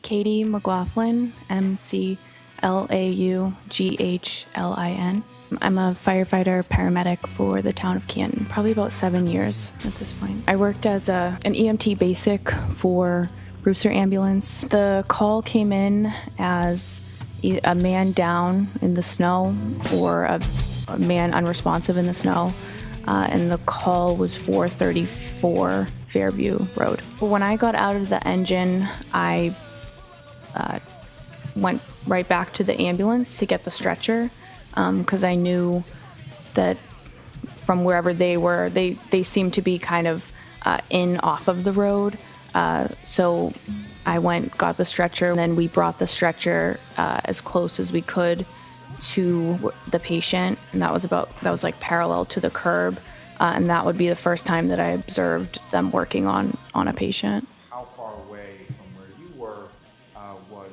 Katie McLaughlin, McLaughlin. I'm a firefighter paramedic for the town of Canton, probably about 7 years at this point. I worked as an EMT basic for Brewster Ambulance. The call came in as a man down in the snow or a man unresponsive in the snow, and the call was 434 Fairview Road. When I got out of the engine, I went right back to the ambulance to get the stretcher, because I knew that from wherever they were, they seemed to be kind of off of the road. So I went, got the stretcher, and then we brought the stretcher as close as we could to the patient, and that was like parallel to the curb, and that would be the first time that I observed them working on a patient. How far away from where you were was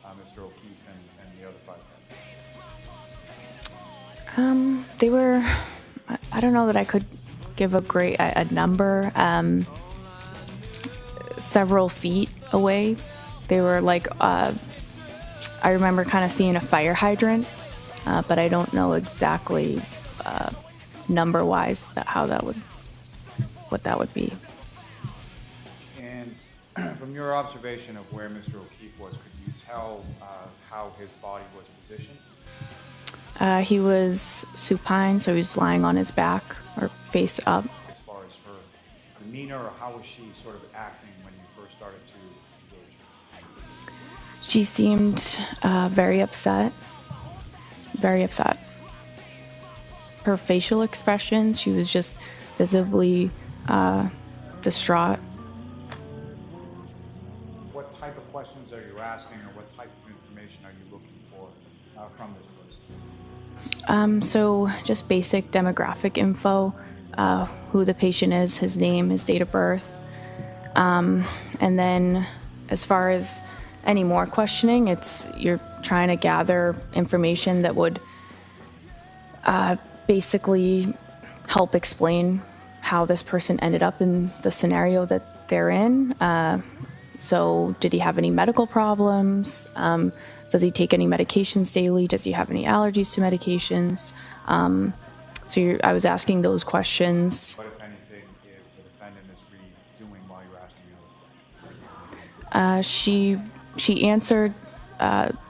Mr. O'Keefe and the other firefighters? They were, I don't know that I could give a number, several feet away. They were like, I remember kind of seeing a fire hydrant, but I don't know exactly number-wise what that would be. And from your observation of where Mr. O'Keefe was, could you tell how his body was positioned? He was supine, so he was lying on his back or face up. As far as her demeanor, or how was she sort of acting when you first started to engage her? She seemed very upset. Very upset. Her facial expressions, she was just visibly distraught. What type of questions are you asking, or what type of information are you looking for from this person? So just basic demographic info, who the patient is, his name, his date of birth. And then as far as any more questioning, you're trying to gather information that would basically help explain how this person ended up in the scenario that they're in. So did he have any medical problems? Does he take any medications daily? Does he have any allergies to medications? I was asking those questions. What, if anything, is the defendant Ms. Reed doing while you're asking those questions? She answered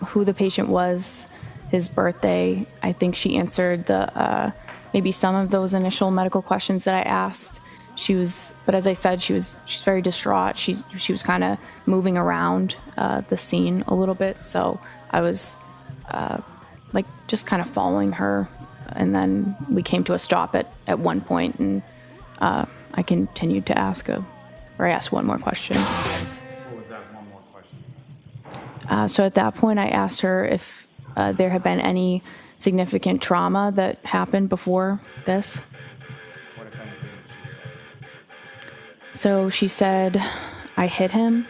who the patient was, his birthday. I think she answered maybe some of those initial medical questions that I asked. But as I said, she's very distraught. She was kind of moving around the scene a little bit, so I was just kind of following her, and then we came to a stop at one point, and I continued to I asked one more question. What was that one more question? So at that point, I asked her if there had been any significant trauma that happened before this. What, if anything, did she say? So she said, I hit him.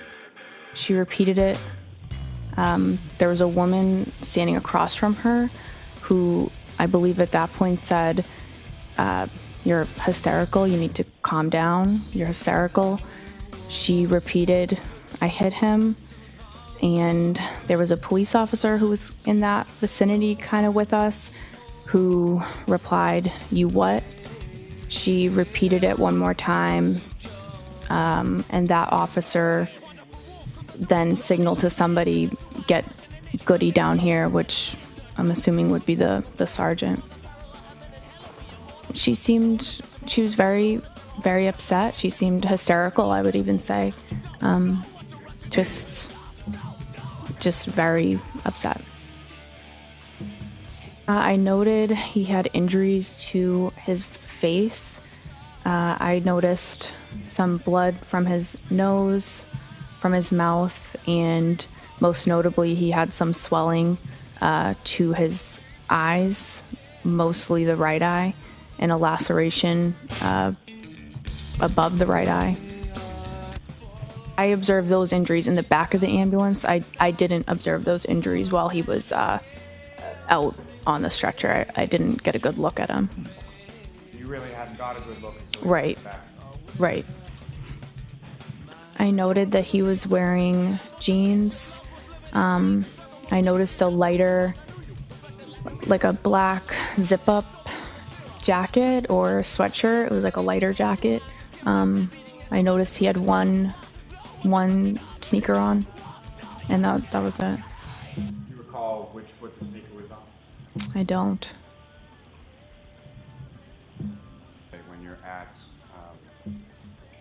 She repeated it. There was a woman standing across from her who I believe at that point said, you're hysterical, you need to calm down, you're hysterical. She repeated, I hit him. And there was a police officer who was in that vicinity kind of with us who replied, you what? She repeated it one more time, and that officer then signaled to somebody, get Goody down here, which I'm assuming would be the sergeant. She was very, very upset. She seemed hysterical, I would even say. Just very upset. I noted he had injuries to his face. I noticed some blood from his nose, from his mouth, and most notably he had some swelling to his eyes, mostly the right eye, and a laceration above the right eye. I observed those injuries in the back of the ambulance. I didn't observe those injuries while he was out on the stretcher. I didn't get a good look at him. You really hadn't got a good look until you Right. got back. Right. I noted that he was wearing jeans. I noticed a lighter, like a black zip-up jacket or sweatshirt. It was like a lighter jacket. I noticed he had one sneaker on, and that was it. Do you recall which foot the sneaker was on? I don't. When you're at,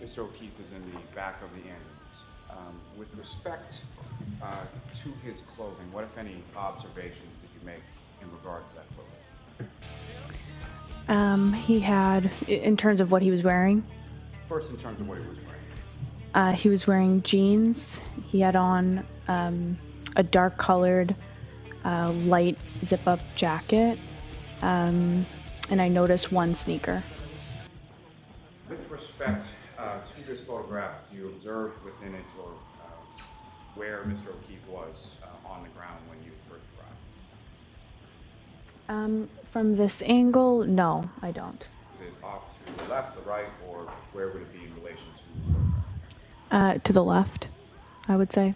Mr. O'Keefe is in the back of the ambulance. With respect to his clothing, what, if any, observations did you make in regard to that clothing? He had, in terms of what he was wearing, First, in terms of what he was wearing. he was wearing jeans. He had on a dark-colored, light zip-up jacket, and I noticed one sneaker. With respect to this photograph, do you observe within it or where Mr. O'Keefe was on the ground when you first arrived? From this angle, no, I don't. Is it off to the left, the right, or where would it be in relation to this photograph? To the left, I would say.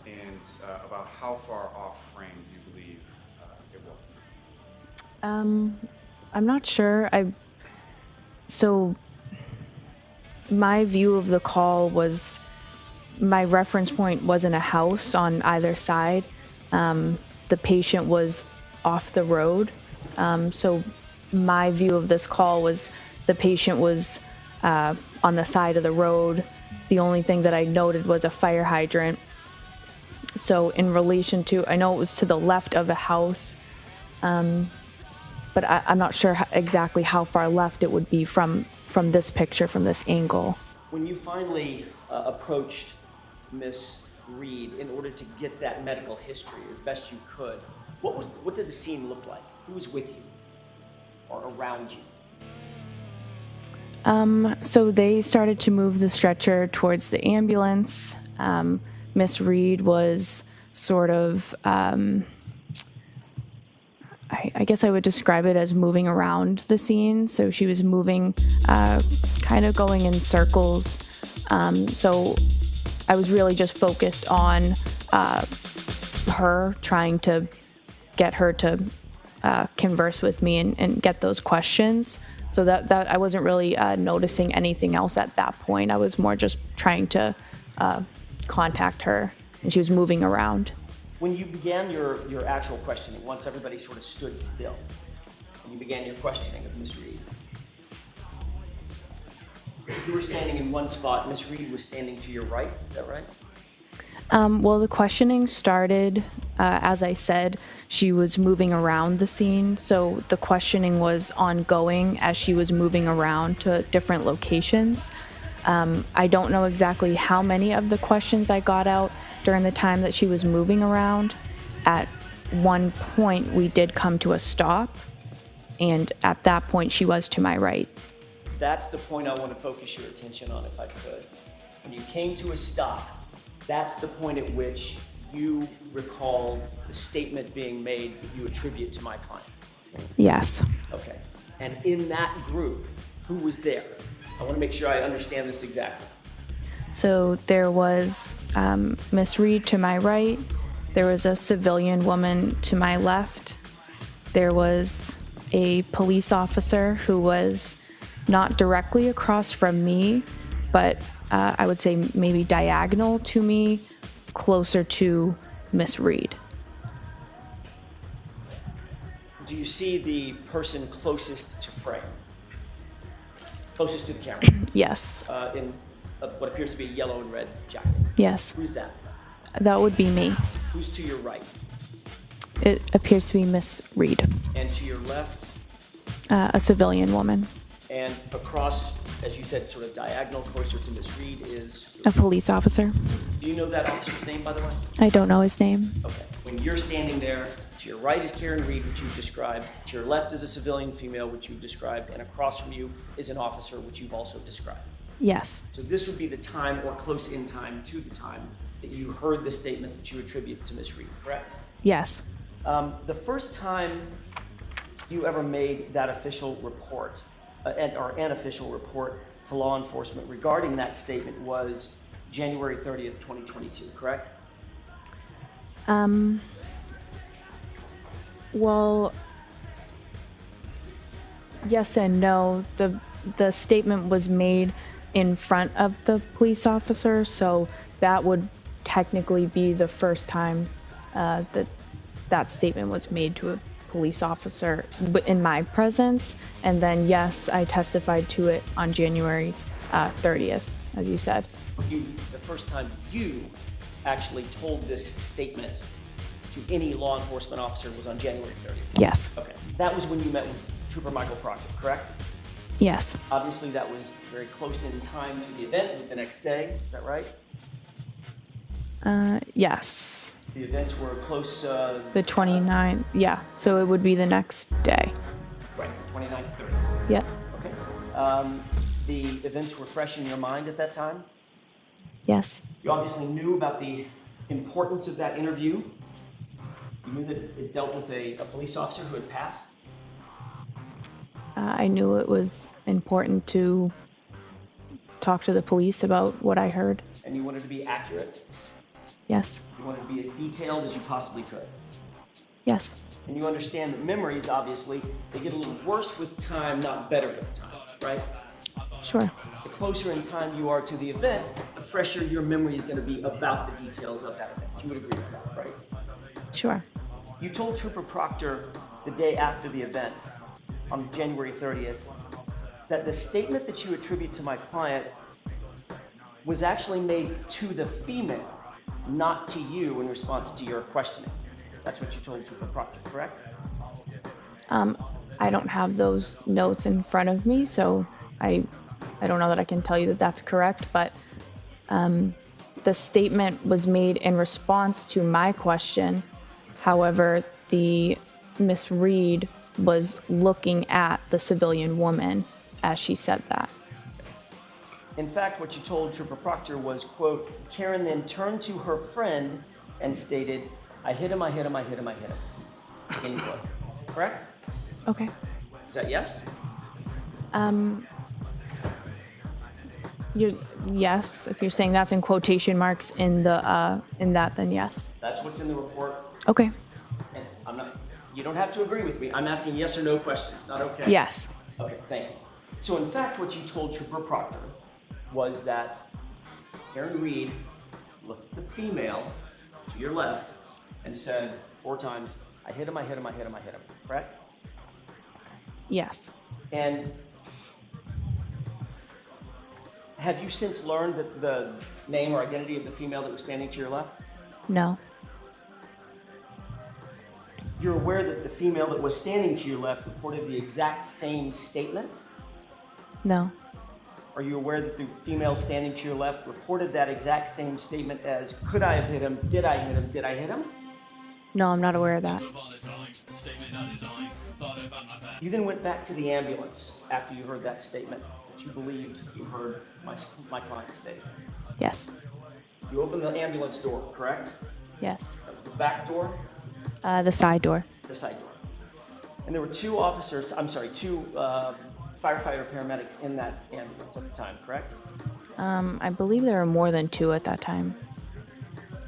And about how far off frame do you believe it was? I'm not sure. So my view of the call was, my reference point wasn't a house on either side. The patient was off the road. So my view of this call was the patient was on the side of the road. The only thing that I noted was a fire hydrant. So in relation to, I know it was to the left of a house, but I'm not sure exactly how far left it would be from this picture, from this angle. When you finally approached Miss Reed in order to get that medical history as best you could, what did the scene look like? Who was with you or around you? So they started to move the stretcher towards the ambulance. Miss Reed was sort of, I guess I would describe it as moving around the scene. So she was moving, kind of going in circles. So I was really just focused on her, trying to get her to converse with me and get those questions. So that I wasn't really noticing anything else at that point. I was more just trying to contact her, and she was moving around. When you began your actual questioning, once everybody sort of stood still, and you began your questioning of Miss Reed, you were standing in one spot, Miss Reed was standing to your right, is that right? Well, the questioning started, as I said, she was moving around the scene. So the questioning was ongoing as she was moving around to different locations. I don't know exactly how many of the questions I got out during the time that she was moving around. At one point, we did come to a stop, and at that point, she was to my right. That's the point I want to focus your attention on, if I could. When you came to a stop, that's the point at which you recall the statement being made that you attribute to my client. Yes. Okay. And in that group, who was there? I want to make sure I understand this exactly. So there was Miss Reed to my right. There was a civilian woman to my left. There was a police officer who was not directly across from me, but I would say maybe diagonal to me, closer to Miss Reed. Do you see the person closest to frame? Closest to the camera? Yes. In what appears to be a yellow and red jacket. Yes. Who's that? That would be me. Who's to your right? It appears to be Miss Reed. And to your left? A civilian woman. And across, as you said, sort of diagonal, closer to Miss Reed is? A police officer. Do you know that officer's name, by the way? I don't know his name. Okay. When you're standing there, to your right is Karen Reed, which you've described. To your left is a civilian female, which you've described. And across from you is an officer, which you've also described. Yes. So this would be the time, or close in time to the time, that you heard the statement that you attribute to Miss Reed, correct? Yes. The first time you ever made that official report, or an official report to law enforcement regarding that statement was January 30th, 2022, correct? Well, yes and no. The statement was made in front of the police officer, so that would technically be the first time that statement was made to a police officer in my presence. And then, yes, I testified to it on January 30th, as you said. The first time you actually told this statement to any law enforcement officer was on January 30th? Yes. Okay. That was when you met with Trooper Michael Proctor, correct? Yes. Obviously, that was very close in time to the event. It was the next day. Is that right? Yes. The events were close. The 29th. Yeah. So it would be the next day. Right. 29th, 30th. Yep. Okay. The events were fresh in your mind at that time? Yes. You obviously knew about the importance of that interview. You knew that it dealt with a police officer who had passed. I knew it was important to talk to the police about what I heard. And you wanted to be accurate. Yes. You wanted to be as detailed as you possibly could. Yes. And you understand that memories, obviously, they get a little worse with time, not better with time, right? Sure. The closer in time you are to the event, the fresher your memory is going to be about the details of that event. You would agree with that, right? Sure. You told Trooper Proctor the day after the event, on January 30th, that the statement that you attribute to my client was actually made to the female, not to you in response to your questioning. That's what you told Trooper Proctor, correct? I don't have those notes in front of me, so I don't know that I can tell you that that's correct, but the statement was made in response to my question. However, the Miss Reed was looking at the civilian woman as she said that. In fact, what you told Trooper Proctor was, quote, Karen then turned to her friend and stated, I hit him, I hit him, I hit him, I hit him. Anyway, correct? Okay. Is that yes? Yes, if you're saying that's in quotation marks in that, then yes. That's what's in the report. Okay. And you don't have to agree with me. I'm asking yes or no questions, not okay? Yes. Okay, thank you. So in fact, what you told Trooper Proctor was that Karen Reed looked at the female to your left and said 4 times, I hit him, I hit him, I hit him, I hit him, correct? Yes. And have you since learned that the name or identity of the female that was standing to your left? No. You're aware that the female that was standing to your left reported the exact same statement? No. Are you aware that the female standing to your left reported that exact same statement as, could I have hit him? Did I hit him? Did I hit him? No, I'm not aware of that. You then went back to the ambulance after you heard that statement that you believed you heard my client state. Yes. You opened the ambulance door, correct? Yes. That was the back door? The side door. The side door. And there were two firefighter paramedics in that ambulance at the time, correct? I believe there were more than 2 at that time.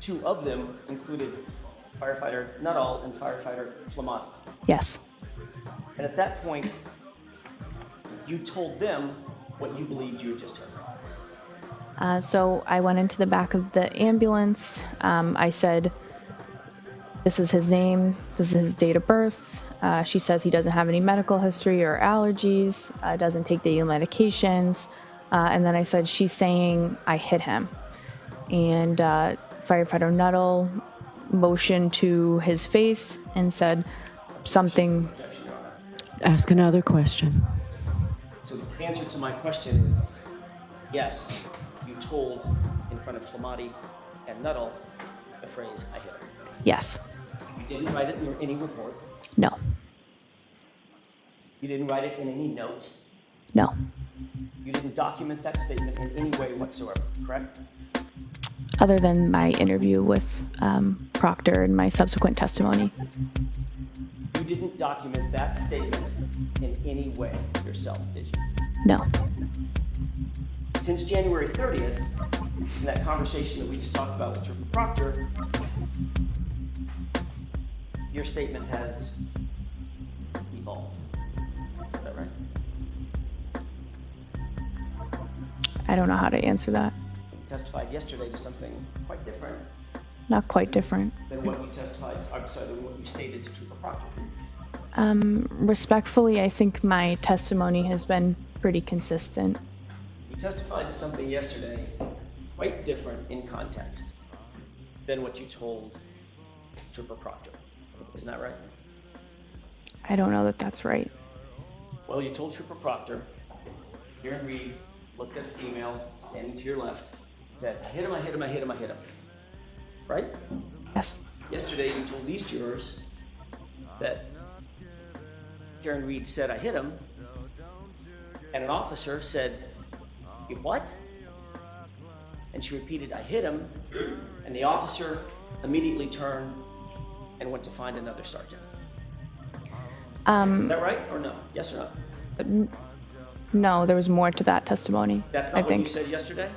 2 of them included firefighter Nuttall and firefighter Flamont. Yes. And at that point, you told them what you believed you had just heard. So I went into the back of the ambulance. I said, this is his name, this is his date of birth. She says he doesn't have any medical history or allergies, doesn't take daily medications. And then I said, she's saying I hit him. And firefighter Nuttall motioned to his face and said something. Ask another question. So the answer to my question is yes, you told in front of Flamati and Nuttall the phrase, I hit him. Yes. You didn't write it in any report. No. You didn't write it in any note. No. You didn't document that statement in any way whatsoever, correct? Other than my interview with Proctor and my subsequent testimony. You didn't document that statement in any way yourself, did you? No. Since January 30th, In that conversation that we just talked about with Trooper Proctor, your statement has evolved. Is that right? I don't know how to answer that. You testified yesterday to something quite different Not quite different. than what you testified, I'm sorry, than what you stated to Trooper Proctor. Respectfully, I think my testimony has been pretty consistent. You testified to something yesterday quite different in context than what you told Trooper Proctor. Isn't that right? I don't know that that's right. Well, you told Trooper Proctor, Karen Reed looked at a female standing to your left, said, I hit him, I hit him, I hit him, I hit him. Right? Yes. Yesterday, you told these jurors that Karen Reed said, I hit him, and an officer said, you what? And she repeated, I hit him, and the officer immediately turned and went to find another sergeant. Is that right or no? Yes or no? No, there was more to that testimony. That's I not what think. you said yesterday?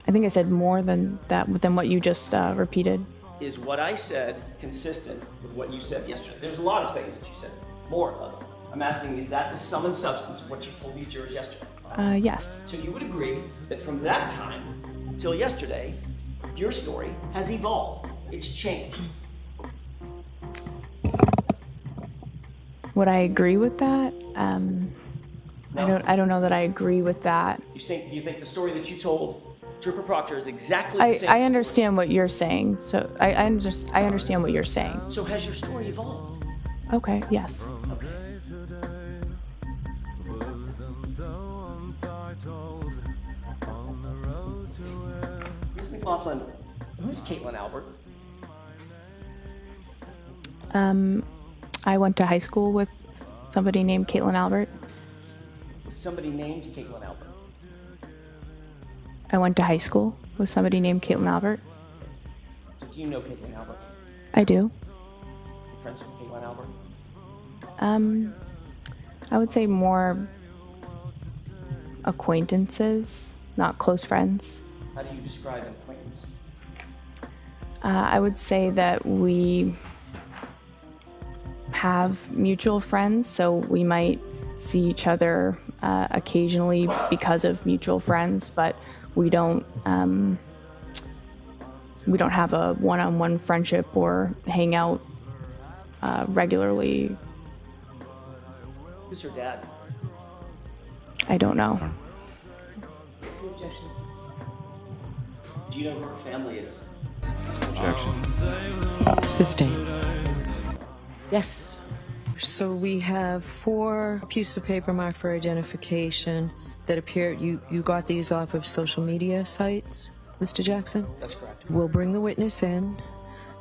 I think I said more than that, than what you just repeated. Is what I said consistent with what you said yesterday? There's a lot of things that you said. More of them. I'm asking, is that the sum and substance of what you told these jurors yesterday? Yes. So you would agree that from that time till yesterday, your story has evolved. It's changed. Would I agree with that? No. I don't know that I agree with that. You think the story that you told Trooper Proctor is exactly the same I understand what you're saying. So I understand what you're saying. So has your story evolved? Okay. Yes. Okay. Ms. McLaughlin, who's Caitlyn Albert? I went to high school with somebody named Caitlyn Albert. Was somebody named Caitlyn Albert? I went to high school with somebody named Caitlyn Albert. So do you know Caitlyn Albert? I do. You friends with Caitlyn Albert? I would say more acquaintances, not close friends. How do you describe an acquaintance? I would say that we have mutual friends, so we might see each other occasionally because of mutual friends, but we don't have a one-on-one friendship or hang out regularly. Who's her dad? I don't know. Do you know who her family is? Objection. Sustained. Yes. So we have 4 pieces of paper marked for identification that appear, you got these off of social media sites, Mr. Jackson? That's correct. We'll bring the witness in.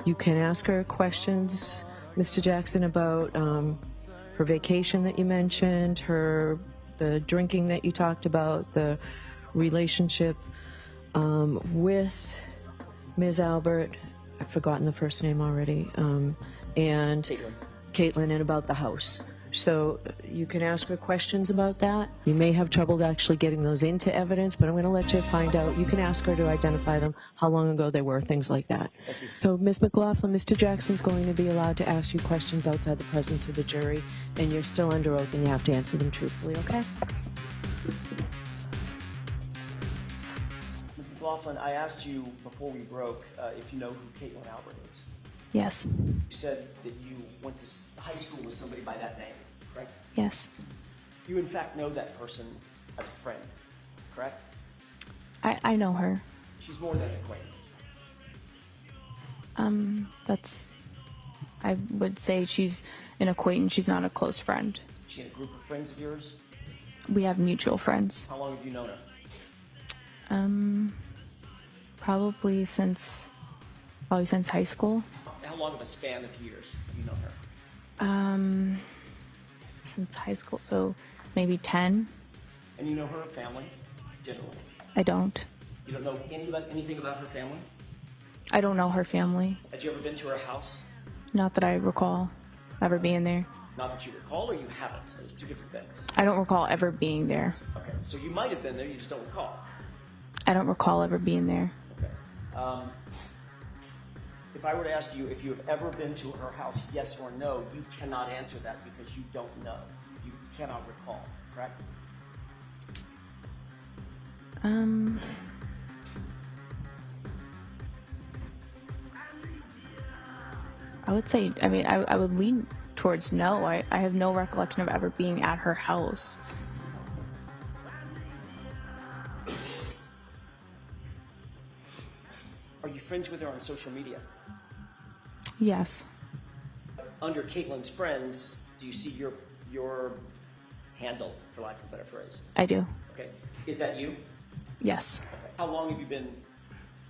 You can ask her questions, Mr. Jackson, about her vacation that you mentioned, the drinking that you talked about, the relationship with Ms. Albert. I've forgotten the first name already. And Caitlyn, and about the house. So you can ask her questions about that. You may have trouble actually getting those into evidence, but I'm going to let you find out. You can ask her to identify them, how long ago they were, things like that. So Ms. McLaughlin, Mr. Jackson's going to be allowed to ask you questions outside the presence of the jury, and you're still under oath and you have to answer them truthfully, okay? Ms. McLaughlin, I asked you before we broke if you know who Caitlyn Albert is. Yes. You said that you went to high school with somebody by that name, correct? Yes. You in fact know that person as a friend, correct? I know her. She's more than an acquaintance. I would say she's an acquaintance. She's not a close friend. Is she in a group of friends of yours? We have mutual friends. How long have you known her? Probably since high school. How long of a span of years have you known her? Since high school, so maybe 10. And you know her family, generally? I don't. You don't know anything about her family? I don't know her family. Had you ever been to her house? Not that I recall ever being there. Not that you recall, or you haven't? Those are two different things. I don't recall ever being there. Okay, so you might have been there, you just don't recall. I don't recall ever being there. Okay. If I were to ask you if you have ever been to her house, yes or no, you cannot answer that because you don't know. You cannot recall, correct? I would say, I mean, I would lean towards no. I have no recollection of ever being at her house. Are you friends with her on social media? Yes. Under Caitlyn's friends, do you see your handle, for lack of a better phrase? I do. Okay. Is that you? Yes. Okay. How long have you been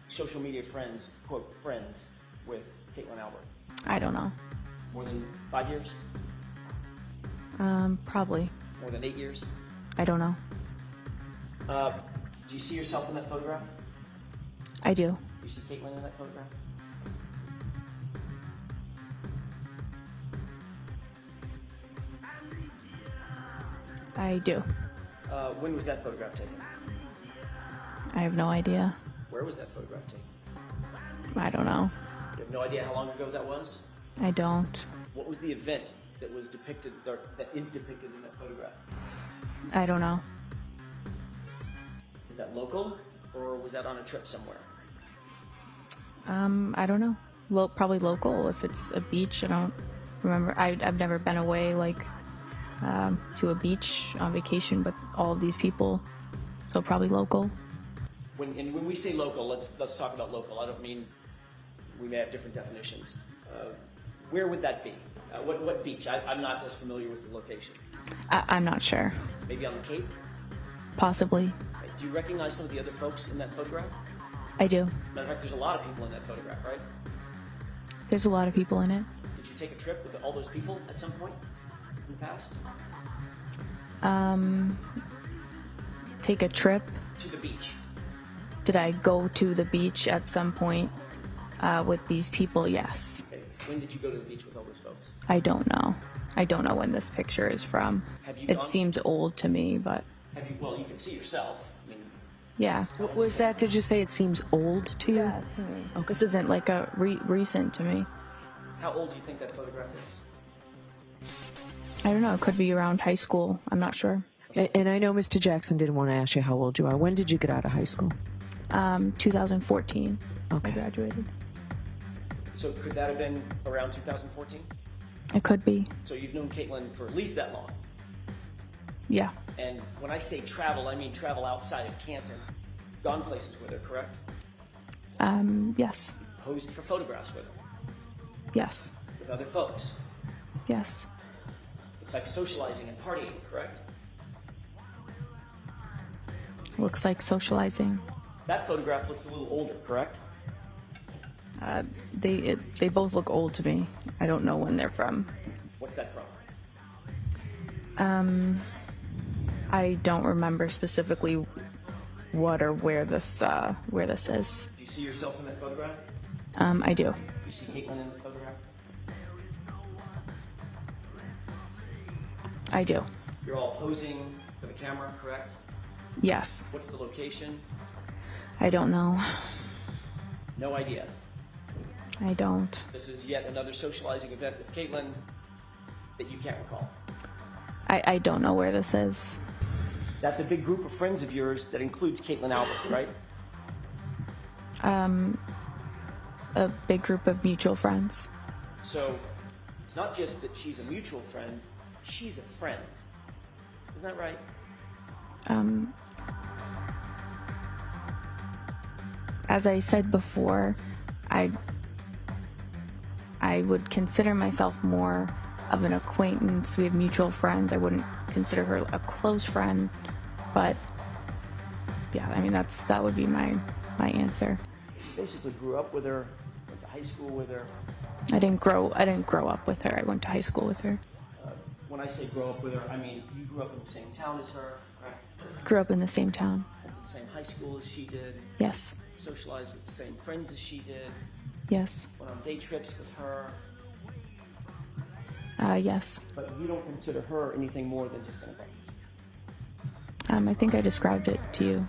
social media friends, quote, friends with Caitlyn Albert? I don't know. More than 5 years? Probably. More than 8 years? I don't know. Do you see yourself in that photograph? I do. Do you see Caitlyn in that photograph? I do. When was that photograph taken? I have no idea. Where was that photograph taken? I don't know. You have no idea how long ago that was? I don't. What was the event that was depicted, or that is depicted in that photograph? I don't know. Is that local, or was that on a trip somewhere? I don't know. Probably local. If it's a beach, I don't remember. I've never been away like to a beach on vacation with all of these people, so probably local. When we say local, let's talk about local. I don't mean, we may have different definitions. Where would that be? What beach? I'm not as familiar with the location. I'm not sure. Maybe on the Cape? Possibly. Right. Do you recognize some of the other folks in that photograph? I do. Matter of fact, there's a lot of people in that photograph, right? There's a lot of people in it. Did you take a trip with all those people at some point in the past? Take a trip. To the beach. Did I go to the beach at some point with these people? Yes. Okay. When did you go to the beach with all those folks? I don't know. I don't know when this picture is from. Have you It gone- seems old to me, but Well, you can see yourself. I mean, yeah. What was that? Did you say it seems old to you? Yeah, to me. Okay. This isn't like a recent to me. how old do you think that photograph is? I don't know. It could be around high school. I'm not sure. And I know Mr. Jackson didn't want to ask you how old you are. When did you get out of high school? 2014. Okay. I graduated. So could that have been around 2014? It could be. So you've known Caitlyn for at least that long. Yeah. And when I say travel, I mean travel outside of Canton. Gone places with her, correct? Yes. Posed for photographs with her, Yes. with other folks. Yes. It's like socializing and partying, correct? Looks like socializing. That photograph looks a little older, correct? They both look old to me. I don't know when they're from. What's that from? I don't remember specifically what or where this is. Do you see yourself in that photograph? I do. Do you see Caitlyn in the photograph? I do. You're all posing for the camera, correct? Yes. What's the location? I don't know. No idea. I don't. This is yet another socializing event with Caitlyn that you can't recall. I don't know where this is. That's a big group of friends of yours that includes Caitlyn Albert, right? A big group of mutual friends. So it's not just that she's a mutual friend, she's a friend. Isn't that right? As I said before, I would consider myself more of an acquaintance. We have mutual friends. I wouldn't consider her a close friend, but yeah, I mean that would be my answer. You basically grew up with her, went to high school with her. I didn't grow up with her. I went to high school with her. When I say grow up with her, I mean you grew up in the same town as her, right? Grew up in the same town. Went to the same high school as she did. Yes. Socialized with the same friends as she did. Yes. Went on day trips with her. Yes. But you don't consider her anything more than just an acquaintance. I think I described it to you.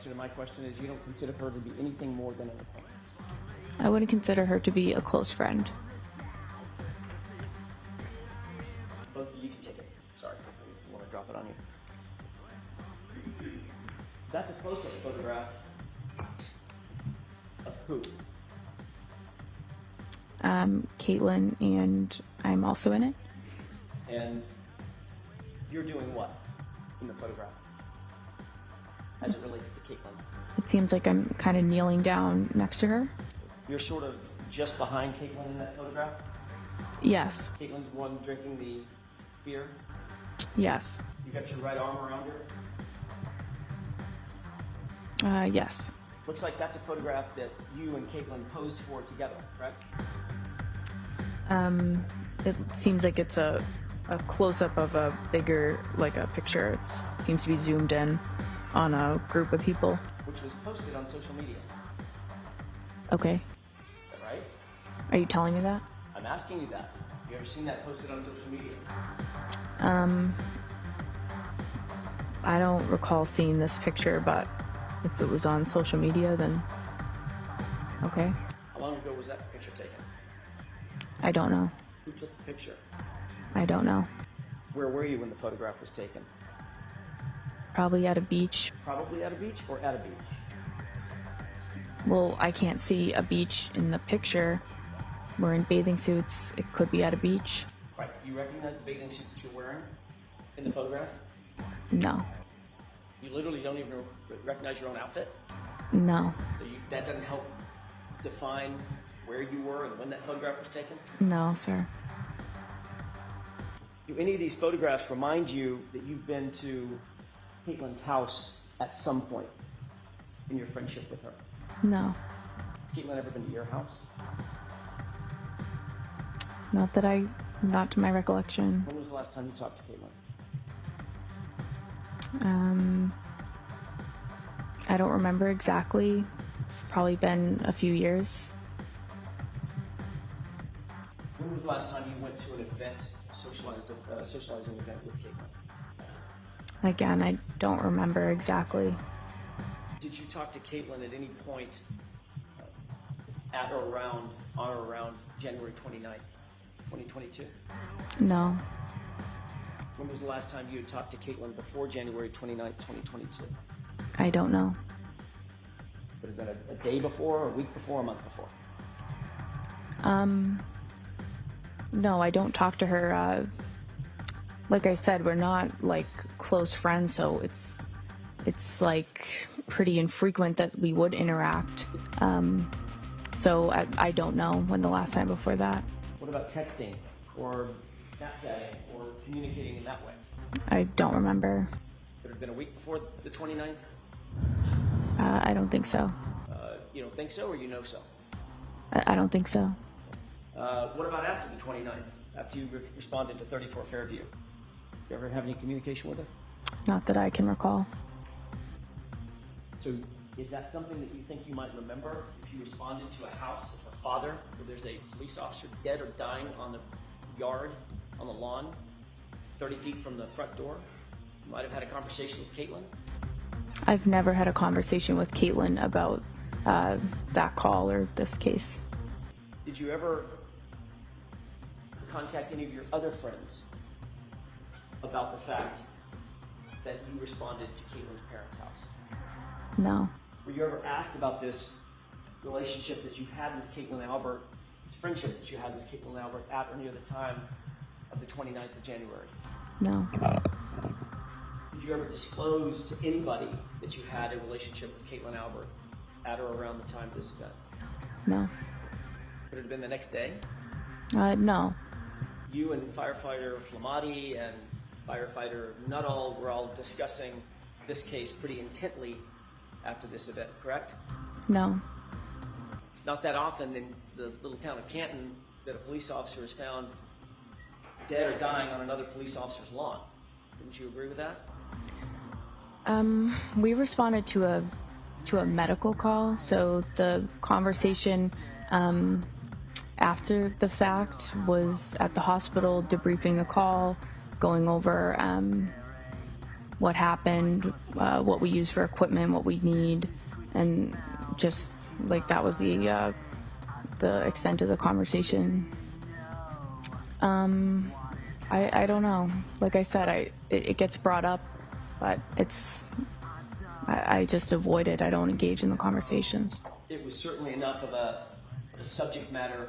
answer to my question is you don't consider her to be anything more than an acquaintance. I wouldn't consider her to be a close friend. Both of you can take it. Sorry, I just want to drop it on you. That's a close-up photograph of who? Caitlyn, and I'm also in it. And you're doing what in the photograph as it relates to Caitlyn? It seems like I'm kind of kneeling down next to her. You're sort of just behind Caitlyn in that photograph? Yes, Caitlin's the one drinking the beer? yes, You got your right arm around her? yes. Looks like that's a photograph that you and Caitlyn posed for together, correct? It seems like it's a close-up of a bigger, like a picture. It seems to be zoomed in on a group of people. Which was posted on social media. Okay. Is that right? Are you telling me that? I'm asking you that. You ever seen that posted on social media? I don't recall seeing this picture, but if it was on social media, then okay. How long ago was that picture taken? I don't know. Who took the picture? I don't know. Where were you when the photograph was taken? Probably at a beach. Probably at a beach or at a beach? Well, I can't see a beach in the picture. We're in bathing suits. It could be at a beach. Right. Do you recognize the bathing suit that you're wearing in the photograph? No. You literally don't even recognize your own outfit? No. So that doesn't help define where you were and when that photograph was taken? No, sir. Do any of these photographs remind you that you've been to Caitlyn's house at some point in your friendship with her? No. Has Caitlyn ever been to your house? Not to my recollection. When was the last time you talked to Caitlyn? I don't remember exactly. It's probably been a few years. When was the last time you went to an event, socializing event with Caitlyn? Again, I don't remember exactly. Did you talk to Caitlyn at any point at or around, on or around January 29th, 2022? No. When was the last time you had talked to Caitlyn before January 29th, 2022? I don't know. Would it have been a day before, a week before, a month before? No, I don't talk to her. Like I said, we're not like close friends, so it's like pretty infrequent that we would interact. So I don't know when the last time before that. What about texting or Snapchatting or communicating in that way? I don't remember. Would it have been a week before the 29th? I don't think so. You don't think so, or you know so? I don't think so. What about after the 29th, after you responded to 34 Fairview? You ever have any communication with her? Not that I can recall. So is that something that you think you might remember if you responded to a house of her father where there's a police officer dead or dying on the yard, on the lawn, 30 feet from the front door? You might have had a conversation with Caitlyn? I've never had a conversation with Caitlyn about that call or this case. Did you ever contact any of your other friends about the fact that you responded to Caitlyn's parents' house? No. Were you ever asked about this relationship that you had with Caitlyn Albert, this friendship that you had with Caitlyn Albert at or near the time of the 29th of January? No. Did you ever disclose to anybody that you had a relationship with Caitlyn Albert at or around the time of this event? No. Would it have been the next day? No. You and firefighter Flamati and firefighter Nuttall were all discussing this case pretty intently after this event, correct? No. It's not that often in the little town of Canton that a police officer is found dead or dying on another police officer's lawn. Wouldn't you agree with that? We responded to a medical call, so the conversation after the fact was at the hospital, debriefing the call, going over what happened, what we use for equipment, what we need, and just like that was the extent of the conversation. I don't know. Like I said, it gets brought up, but I just avoid it. I don't engage in the conversations. It was certainly enough of a subject matter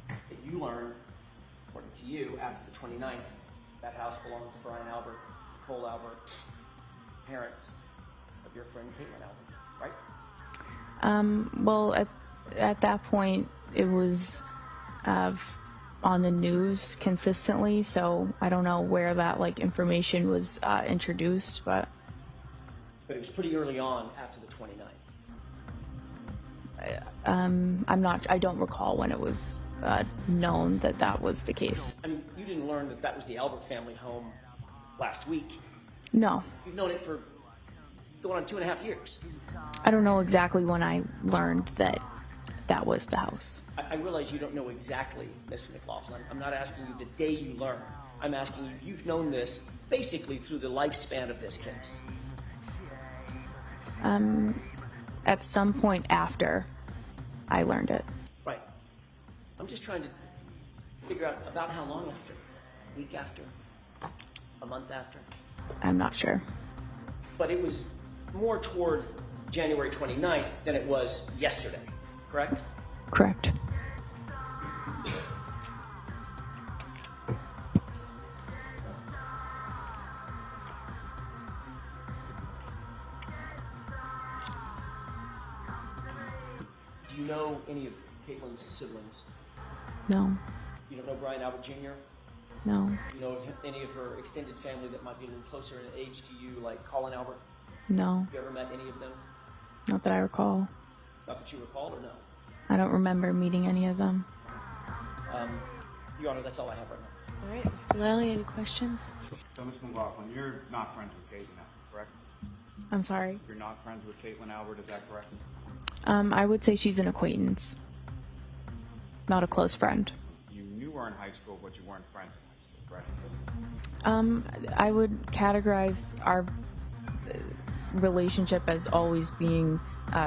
that you learned, according to you, after the 29th. That house belongs to Brian Albert, Nicole Albert, parents of your friend Caitlyn Albert, right? Well, at that point, it was on the news consistently, so I don't know where that information was introduced, but it was pretty early on after the 29th. I don't recall when it was known that was the case. I mean, you didn't learn that was the Albert family home last week. No. You've known it for going on 2.5 years. I don't know exactly when I learned that was the house. I realize you don't know exactly, Miss McLaughlin. I'm not asking you the day you learned. I'm asking you, you've known this basically through the lifespan of this case. At some point after I learned it. Right. I'm just trying to figure out about how long after. A week after? A month after? I'm not sure. But it was more toward January 29th than it was yesterday, correct? Correct. Do you know any of Caitlyn's siblings? No. You don't know Brian Albert Jr.? No. Do you know any of her extended family that might be a little closer in age to you, like Colin Albert? No. Have you ever met any of them? Not that I recall. Not that you recall, or no? I don't remember meeting any of them. Your Honor, that's all I have right now. All right, Mr. Lally, any questions? So, Ms. McLaughlin, you're not friends with Caitlyn Albert, correct? I'm sorry. You're not friends with Caitlyn Albert, is that correct? I would say she's an acquaintance, not a close friend. You knew her in high school, but you weren't friends in high school, correct? I would categorize our relationship as always being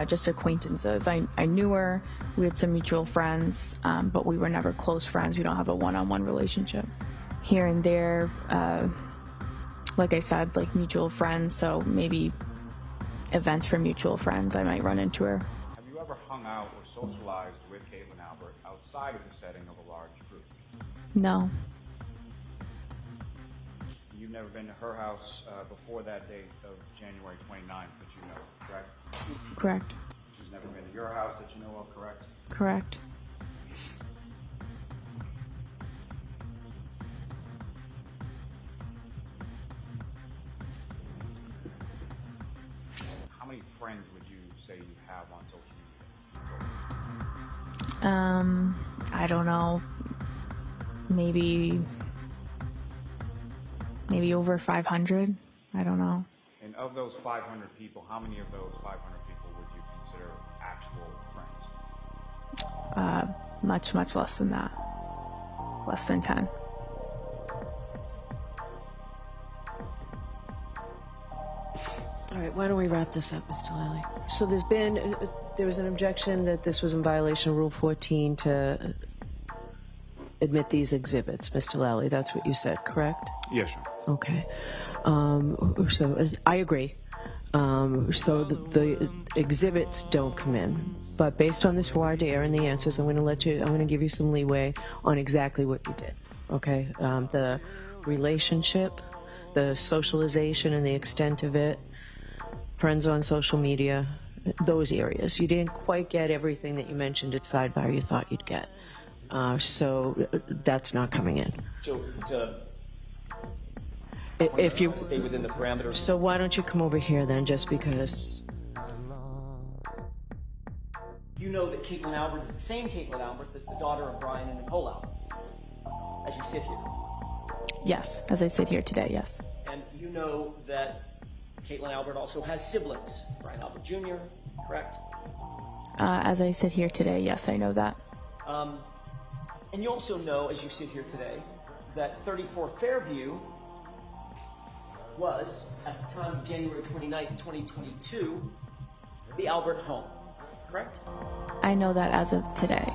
just acquaintances. I knew her, we had some mutual friends, but we were never close friends. We don't have a one-on-one relationship. Here and there, like I said, like mutual friends, so maybe events for mutual friends, I might run into her. Have you ever hung out or socialized with Caitlyn Albert outside of the setting of a large group? No. You've never been to her house before that date of January 29th that you know, correct? Correct. She's never been to your house that you know of, correct? Correct. How many friends would you say you have on social media? I don't know. Maybe over 500. I don't know. And of those 500 people, how many of those 500 people would you consider actual friends? Much less than that. Less than 10. All right, why don't we wrap this up, Mr. Lally? So there was an objection that this was in violation of Rule 14 to admit these exhibits, Mr. Lally. That's what you said, correct? Yes, sir. Okay. So I agree. So the exhibits don't come in. But based on this voir dire and the answers, I'm going to give you some leeway on exactly what you did. Okay? The relationship, the socialization and the extent of it, friends on social media, those areas. You didn't quite get everything that you mentioned at sidebar you thought you'd get. So that's not coming in. So to If you stay within the parameters. So why don't you come over here then, just because? You know that Caitlyn Albert is the same Caitlyn Albert that's the daughter of Brian and Nicole Albert, as you sit here. Yes, as I sit here today, yes. And you know that Caitlyn Albert also has siblings, Brian Albert Jr., correct? As I sit here today, yes, I know that. And you also know, as you sit here today, that 34 Fairview was, at the time of January 29th, 2022, the Albert home, correct? I know that as of today.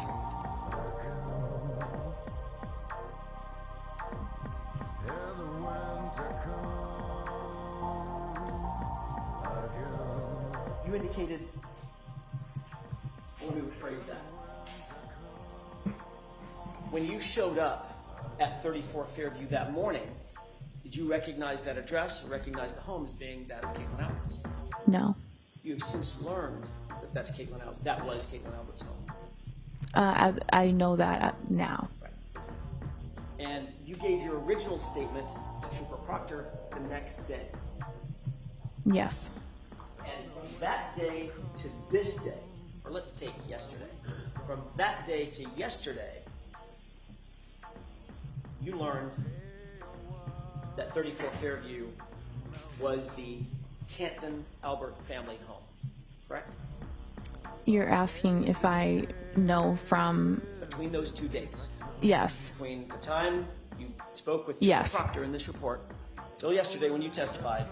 You indicated, let me rephrase that. When you showed up at 34 Fairview that morning, did you recognize that address or recognize the home as being that of Caitlyn Albert's? No. You have since learned that that was Caitlyn Albert's home. I know that now. Right. And you gave your original statement to Trooper Proctor the next day. Yes. And from that day to this day, or let's take yesterday, from that day to yesterday, you learned that 34 Fairview was the Caitlyn Albert family home, correct? You're asking if I know from... Between those 2 dates. Yes. Between the time you spoke with Yes. Proctor in this report till yesterday when you testified,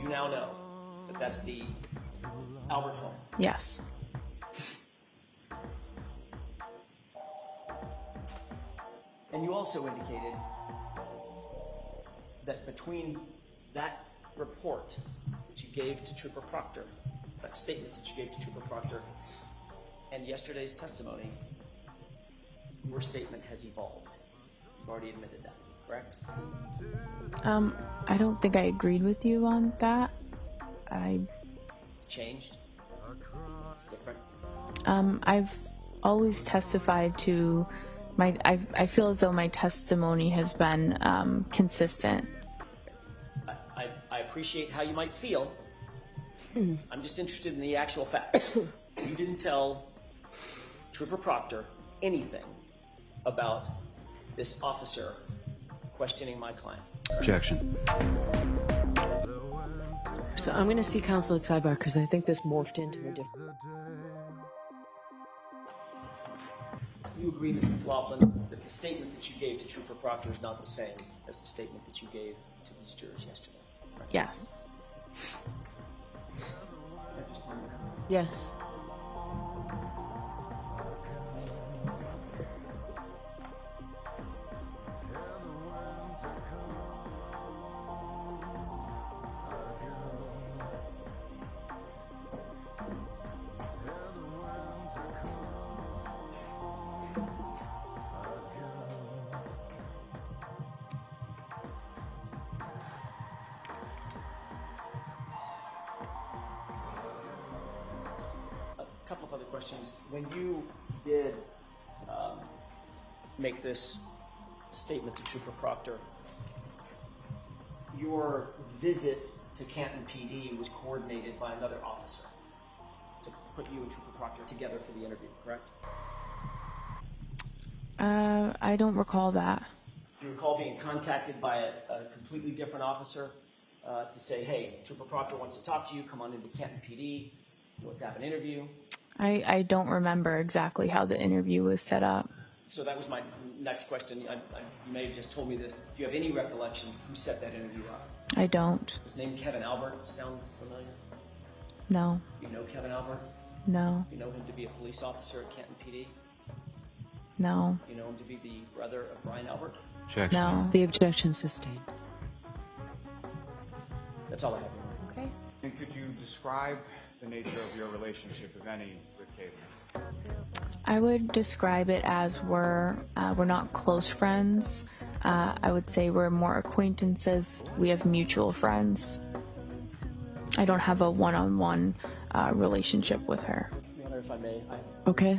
you now know that that's the Albert home. Yes. And you also indicated that between that report that you gave to Trooper Proctor, that statement that you gave to Trooper Proctor, and yesterday's testimony, your statement has evolved. You've already admitted that, correct? I don't think I agreed with you on that. It's changed. It's different. I've always testified to I feel as though my testimony has been consistent. I appreciate how you might feel. I'm just interested in the actual facts. You didn't tell Trooper Proctor anything about this officer questioning my client. Objection. So I'm going to see counsel at sidebar because I think this morphed into a different... You agree, Ms. McLaughlin, that the statement that you gave to Trooper Proctor is not the same as the statement that you gave to these jurors yesterday, right? Yes. Yes. A couple of other questions. When you did make this statement to Trooper Proctor, your visit to Canton PD was coordinated by another officer to put you and Trooper Proctor together for the interview, correct? I don't recall that. Do you recall being contacted by a completely different officer to say, hey, Trooper Proctor wants to talk to you, come on into Canton PD, let's have an interview? I don't remember exactly how the interview was set up. So that was my next question. You may have just told me this. Do you have any recollection who set that interview up? I don't. Does the name Kevin Albert sound familiar? No. You know Kevin Albert? No. You know him to be a police officer at Canton PD? No. You know him to be the brother of Brian Albert? Objection. No. The objection sustained. That's all I have. Okay. And could you describe the nature of your relationship, if any, with Caitlyn? I would describe it as we're not close friends. I would say we're more acquaintances. We have mutual friends. I don't have a one-on-one relationship with her. Your Honor, if I may, Okay.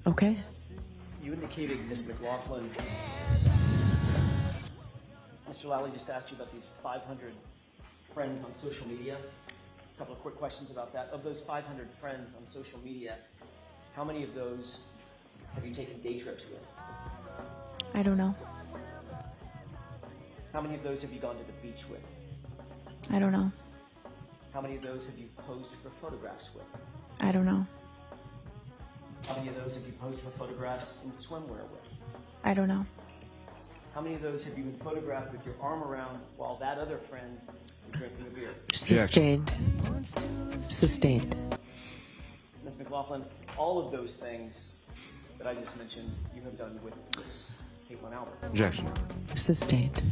Okay. you indicated, Ms. McLaughlin, Mr. Lally just asked you about these 500 friends on social media. A couple of quick questions about that. Of those 500 friends on social media, how many of those have you taken day trips with? I don't know. How many of those have you gone to the beach with? I don't know. How many of those have you posed for photographs with? I don't know. How many of those have you posed for photographs in swimwear with? I don't know. How many of those have you been photographed with your arm around while that other friend drinking a beer. Sustained. Sustained. Ms. McLaughlin, all of those things that I just mentioned, you have done with Miss Caitlyn Albert. Objection. Sustained.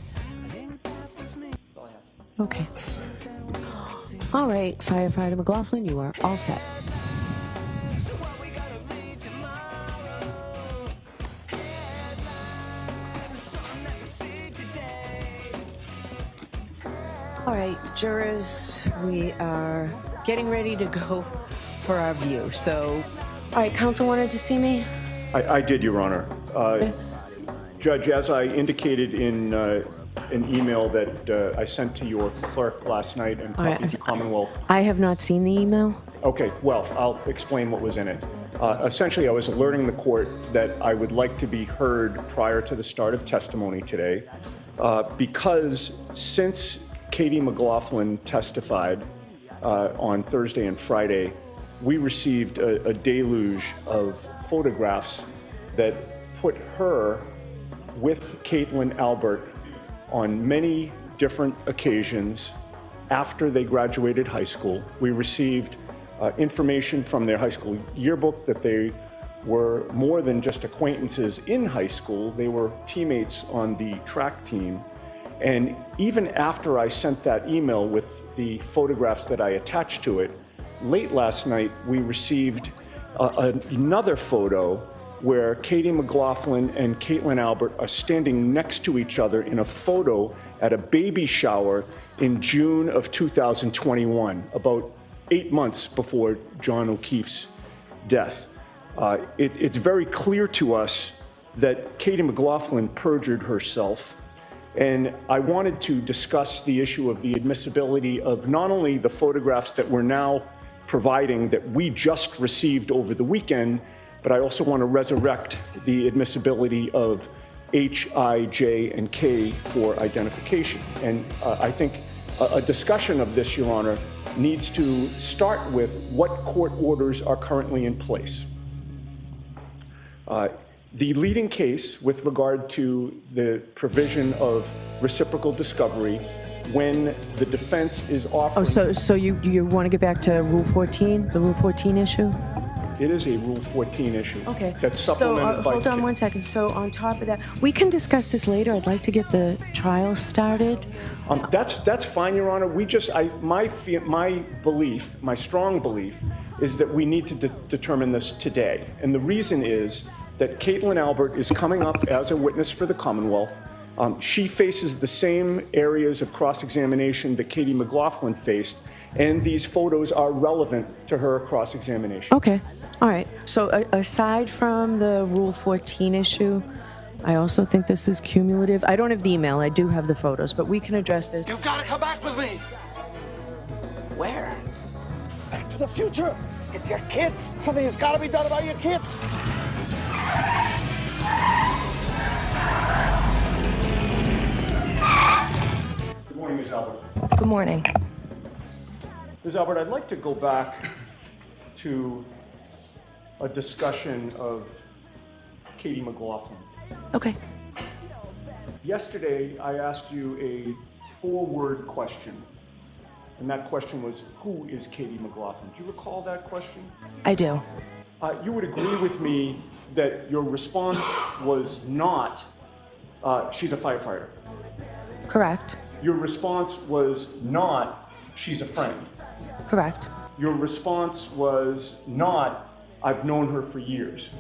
That's all I have. Okay. All right, Firefighter McLaughlin, you are all set. All right, jurors, we are getting ready to go for our view. So, all right, counsel wanted to see me? I did, Your Honor. Judge, as I indicated in an email that I sent to your clerk last night and copied to Commonwealth. I have not seen the email. Okay, well, I'll explain what was in it. Essentially, I was alerting the court that I would like to be heard prior to the start of testimony today because since Katie McLaughlin testified on Thursday and Friday, we received a deluge of photographs that put her with Caitlyn Albert on many different occasions after they graduated high school. We received information from their high school yearbook that they were more than just acquaintances in high school. They were teammates on the track team. And even after I sent that email with the photographs that I attached to it, late last night we received another photo where Katie McLaughlin and Caitlyn Albert are standing next to each other in a photo at a baby shower in June of 2021, about 8 months before John O'Keefe's death. It's very clear to us that Katie McLaughlin perjured herself. And I wanted to discuss the issue of the admissibility of not only the photographs that we're now providing that we just received over the weekend, but I also want to resurrect the admissibility of H, I, J, and K for identification. And I think a discussion of this, Your Honor, needs to start with what court orders are currently in place. The leading case with regard to the provision of reciprocal discovery when the defense is offering... Oh, so you want to get back to Rule 14, the Rule 14 issue? It is a Rule 14 issue. Okay. That's supplemented by... Hold on one second. So on top of that, we can discuss this later. I'd like to get the trial started. That's fine, Your Honor. My belief, my strong belief, is that we need to determine this today. And the reason is that Caitlyn Albert is coming up as a witness for the Commonwealth. She faces the same areas of cross-examination that Katie McLaughlin faced, and these photos are relevant to her cross-examination. Okay. All right. So aside from the Rule 14 issue, I also think this is cumulative. I don't have the email. I do have the photos, but we can address this. You've got to come back with me. Where? Back to the future. It's your kids. Something has got to be done about your kids. Good morning, Ms. Albert. Good morning. Ms. Albert, I'd like to go back to a discussion of Katie McLaughlin. Okay. Yesterday, I asked you a 4-word question, and that question was, who is Katie McLaughlin? Do you recall that question? I do. You would agree with me that your response was not, she's a firefighter. Correct. Your response was not, she's a friend. Correct. Your response was not, I've known her for years.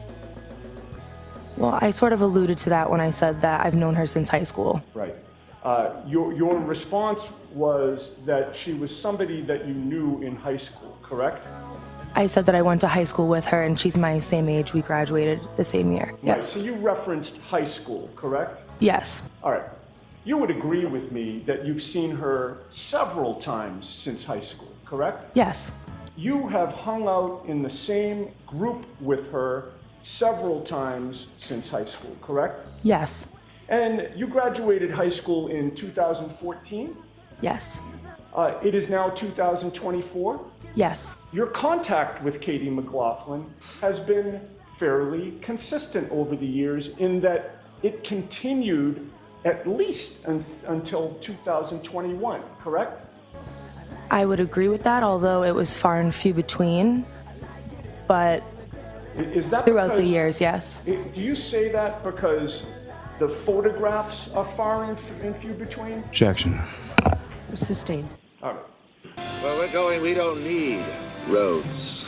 Well, I sort of alluded to that when I said that I've known her since high school. Right. Your response was that she was somebody that you knew in high school, correct? I said that I went to high school with her and she's my same age. We graduated the same year. Right, Yes. so you referenced high school, correct? Yes. All right. You would agree with me that you've seen her several times since high school, correct? Yes. You have hung out in the same group with her several times since high school, correct? Yes. And you graduated high school in 2014? Yes. It is now 2024? Yes. Your contact with Katie McLaughlin has been fairly consistent over the years in that it continued at least until 2021, correct? I would agree with that, although it was far and few between. But Is that throughout the because- years, yes. Do you say that because the photographs are far and few between? Objection. Sustained. All right. Where we're going, we don't need roads.